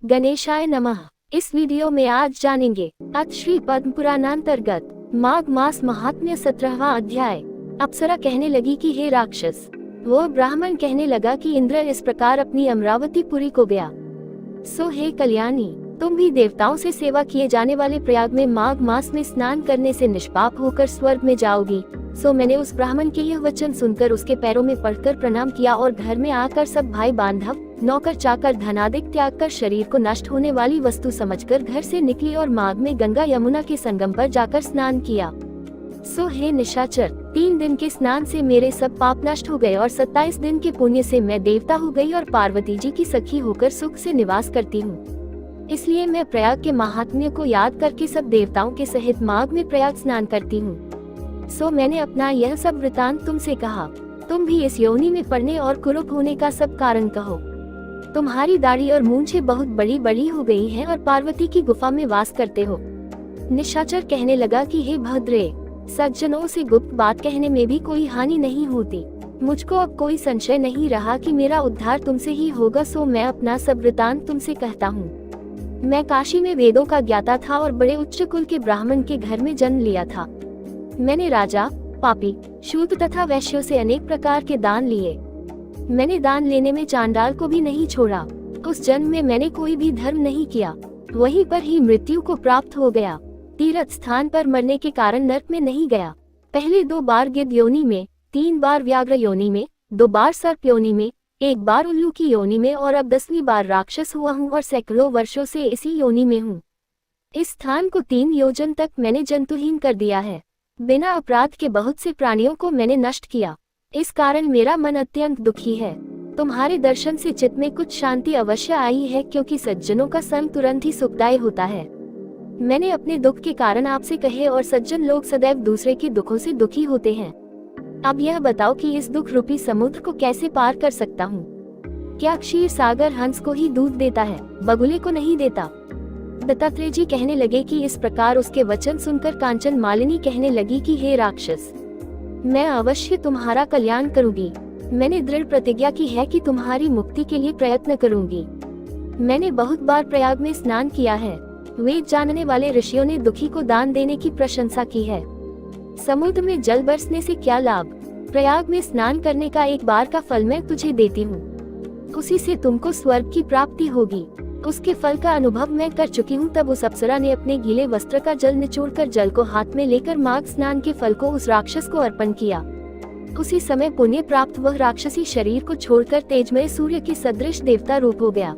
गणेशाय नमः। इस वीडियो में आज जानेंगे अथ श्री पद्म पुराणांतर्गत माघ मास महात्म्य 17वां अध्याय। अप्सरा कहने लगी कि हे राक्षस। वह ब्राह्मण कहने लगा कि इंद्र इस प्रकार अपनी अमरावतीपुरी को गया। सो हे कल्याणी, तुम भी देवताओं से सेवा किए जाने वाले प्रयाग में माघ मास में स्नान करने से निष्पाप होकर स्वर्ग में जाओगी। सो मैंने उस ब्राह्मण के यह वचन सुनकर उसके पैरों में पड़कर प्रणाम किया और घर में आकर सब भाई बांधव, नौकर चाकर, धनादिक त्याग कर शरीर को नष्ट होने वाली वस्तु समझकर घर से निकली और माघ में गंगा यमुना के संगम पर जाकर स्नान किया। सो हे निशाचर, 3 दिन के स्नान से मेरे सब पाप नष्ट हो गए और 27 दिन के पुण्य से मैं देवता हो गई और पार्वती जी की सखी होकर सुख से निवास करती हूँ। इसलिए मैं प्रयाग के महात्म्य को याद करके सब देवताओं के सहित माघ में प्रयाग स्नान करती हूँ। सो मैंने अपना यह सब वृतांत तुमसे कहा। तुम भी इस योनि में पड़ने और कुरूप होने का सब कारण कहो। तुम्हारी दाढ़ी और मूंछें बहुत बड़ी बड़ी हो गई हैं और पार्वती की गुफा में वास करते हो। निशाचर कहने लगा कि हे भद्रे, सज्जनों से गुप्त बात कहने में भी कोई हानि नहीं होती। मुझको अब कोई संशय नहीं रहा कि मेरा उद्धार तुमसे ही होगा। सो मैं अपना सब वृतांत तुमसे कहता हूँ। मैं काशी में वेदों का ज्ञाता था और बड़े उच्च कुल के ब्राह्मण के घर में जन्म लिया था। मैंने राजा, पापी, शूद्र तथा वैश्यों से अनेक प्रकार के दान लिए। मैंने दान लेने में चांडाल को भी नहीं छोड़ा। उस जन्म में मैंने कोई भी धर्म नहीं किया। वहीं पर ही मृत्यु को प्राप्त हो गया। तीर्थ स्थान पर मरने के कारण नरक में नहीं गया। पहले 2 बार गिद्ध योनि में, 3 बार व्याघ्र योनि में, 2 बार सर्प योनि में, 1 बार उल्लू की योनि में और अब 10वीं बार राक्षस हुआ हूँ और सैकड़ों वर्षों से इसी योनि में हूँ। इस स्थान को 3 योजन तक मैंने जंतुहीन कर दिया है। बिना अपराध के बहुत से प्राणियों को मैंने नष्ट किया। इस कारण मेरा मन अत्यंत दुखी है। तुम्हारे दर्शन से चित्त में कुछ शांति अवश्य आई है, क्योंकि सज्जनों का संग तुरंत ही सुखदायी होता है। मैंने अपने दुख के कारण आपसे कहे और सज्जन लोग सदैव दूसरे के दुखों से दुखी होते हैं। अब यह बताओ कि इस दुख रूपी समुद्र को कैसे पार कर सकता हूँ। क्या क्षीर सागर हंस को ही दूध देता है, बगुले को नहीं देता? दत्तात्रेय जी कहने लगे कि इस प्रकार उसके वचन सुनकर कांचन मालिनी कहने लगी कि हे राक्षस, मैं अवश्य तुम्हारा कल्याण करूंगी। मैंने दृढ़ प्रतिज्ञा की है कि तुम्हारी मुक्ति के लिए प्रयत्न करूंगी। मैंने बहुत बार प्रयाग में स्नान किया है। वेद जानने वाले ऋषियों ने दुखी को दान देने की प्रशंसा की है। समुद्र में जल बरसने से क्या लाभ? प्रयाग में स्नान करने का 1 बार का फल मैं तुझे देती हूँ। उसी से तुमको स्वर्ग की प्राप्ति होगी। उसके फल का अनुभव मैं कर चुकी हूँ। तब उस अप्सरा ने अपने गीले वस्त्र का जल निचोड़कर जल को हाथ में लेकर माघ स्नान के फल को उस राक्षस को अर्पण किया। उसी समय पुण्य प्राप्त वह राक्षसी शरीर को छोड़कर तेजमय सूर्य के सदृश देवता रूप हो गया।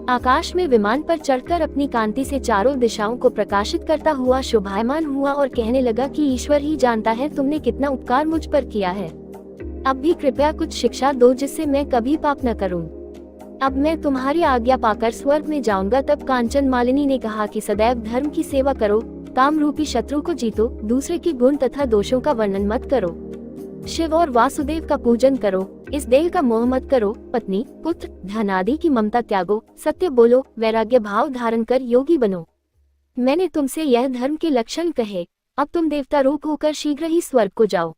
आकाश में विमान पर चढ़कर अपनी कांति से चारों दिशाओं को प्रकाशित करता हुआ शोभायमान हुआ और कहने लगा कि ईश्वर ही जानता है तुमने कितना उपकार मुझ पर किया है। अब भी कृपया कुछ शिक्षा दो जिससे मैं कभी पाप न करूं। अब मैं तुम्हारी आज्ञा पाकर स्वर्ग में जाऊंगा। तब कांचन मालिनी ने कहा कि सदैव धर्म की सेवा करो, काम रूपी शत्रु को जीतो, दूसरे के गुण तथा दोषों का वर्णन मत करो, शिव और वासुदेव का पूजन करो, इस देह का मोह मत करो, पत्नी, पुत्र, धन आदि की ममता त्यागो, सत्य बोलो, वैराग्य भाव धारण कर योगी बनो। मैंने तुमसे यह धर्म के लक्षण कहे। अब तुम देवता रूप होकर शीघ्र ही स्वर्ग को जाओ।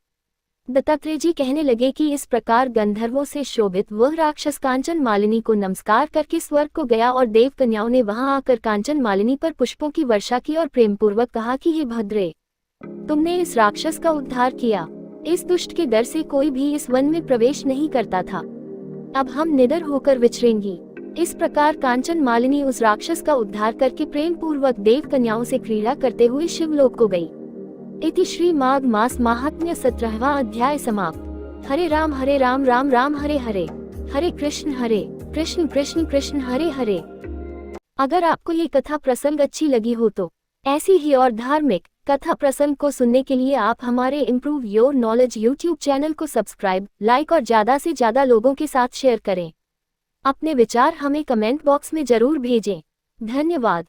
दत्तात्रेय जी कहने लगे कि इस प्रकार गंधर्वों से शोभित वह राक्षस कांचन मालिनी को नमस्कार करके स्वर्ग को गया और देव कन्याओं ने वहां आकर कांचन मालिनी पर पुष्पों की वर्षा की और प्रेम पूर्वक कहा कि हे भद्रे, तुमने इस राक्षस का उद्धार किया। इस दुष्ट के डर से कोई भी इस वन में प्रवेश नहीं करता था। अब हम निडर होकर विचरेंगी। इस प्रकार कांचन मालिनी उस राक्षस का उद्धार करके प्रेम पूर्वक देव कन्याओं से क्रीड़ा करते हुए शिवलोक को गई। इति श्री माघ मास महात्म्य 17वां अध्याय समाप्त। हरे राम राम राम हरे हरे, हरे कृष्ण कृष्ण कृष्ण हरे हरे। अगर आपको ये कथा प्रसंग अच्छी लगी हो तो ऐसी ही और धार्मिक कथा प्रसंग को सुनने के लिए आप हमारे improve your knowledge YouTube channel को सब्सक्राइब, लाइक और ज्यादा से ज्यादा लोगों के साथ शेयर करें। अपने विचार हमें कमेंट बॉक्स में जरूर भेजें। धन्यवाद।